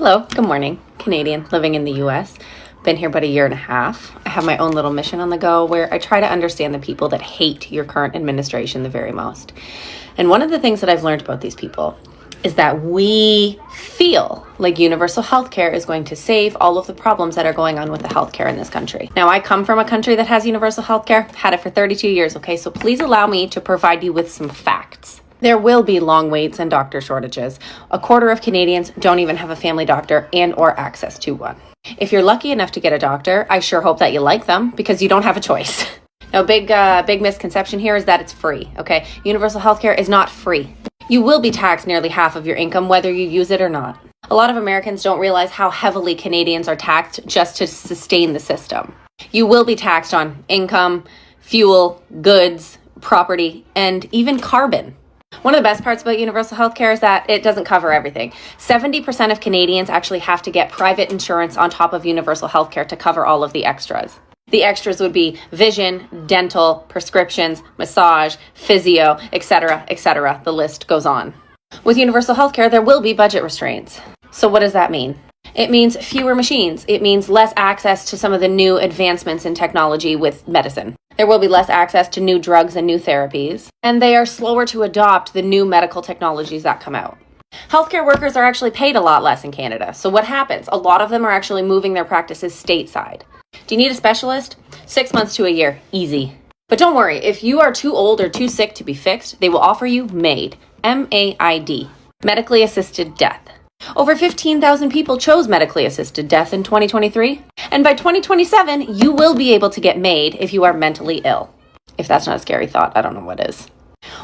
Hello, good morning. Canadian, living in the US. Been here about a year and a half. I have my own little mission on the go where I try to understand the people that hate your current administration the very most. And one of the things that I've learned about these people is that we feel like universal healthcare is going to save all of the problems that are going on with the healthcare in this country. Now, I come from a country that has universal healthcare, had it for 32 years, okay? So please allow me to provide you with some facts. There will be long waits and doctor shortages. A quarter of Canadians don't even have a family doctor and or access to one. If you're lucky enough to get a doctor, I sure hope that you like them because you don't have a choice. Now, big misconception here is that it's free, okay? Universal healthcare is not free. You will be taxed nearly half of your income whether you use it or not. A lot of Americans don't realize how heavily Canadians are taxed just to sustain the system. You will be taxed on income, fuel, goods, property, and even carbon. One of the best parts about universal healthcare is that it doesn't cover everything. 70% of Canadians actually have to get private insurance on top of universal healthcare to cover all of the extras. The extras would be vision, dental, prescriptions, massage, physio, etc., etc. The list goes on. With universal healthcare, there will be budget restraints. So what does that mean? It means fewer machines. It means less access to some of the new advancements in technology with medicine. There will be less access to new drugs and new therapies, and they are slower to adopt the new medical technologies that come out. Healthcare workers are actually paid a lot less in Canada. So what happens? A lot of them are actually moving their practices stateside. Do you need a specialist? 6 months to a year, easy. But don't worry, if you are too old or too sick to be fixed, they will offer you MAID, M-A-I-D, medically assisted death. Over 15,000 people chose medically assisted death in 2023. And by 2027, you will be able to get MAID if you are mentally ill. If that's not a scary thought, I don't know what is.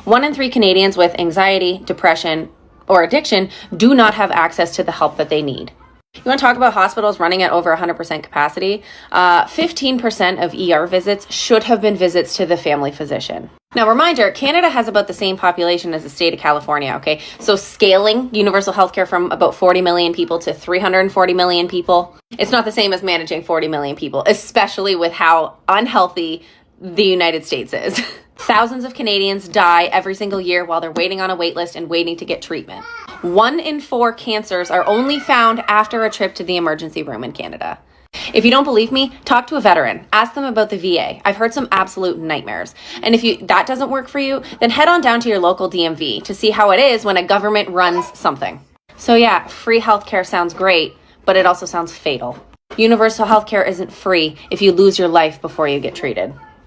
1 in 3 Canadians with anxiety, depression, or addiction do not have access to the help that they need. You want to talk about hospitals running at over 100% capacity? 15% of ER visits should have been visits to the family physician. Now, reminder, Canada has about the same population as the state of California, okay? So scaling universal healthcare from about 40 million people to 340 million people, it's not the same as managing 40 million people, especially with how unhealthy the United States is. Thousands of Canadians die every single year while they're waiting on a wait list and waiting to get treatment. 1 in 4 cancers are only found after a trip to the emergency room in Canada. If you don't believe me, talk to a veteran. Ask them about the VA. I've heard some absolute nightmares. And if that doesn't work for you, then head on down to your local DMV to see how it is when a government runs something. So yeah, free healthcare sounds great, but it also sounds fatal. Universal healthcare isn't free if you lose your life before you get treated.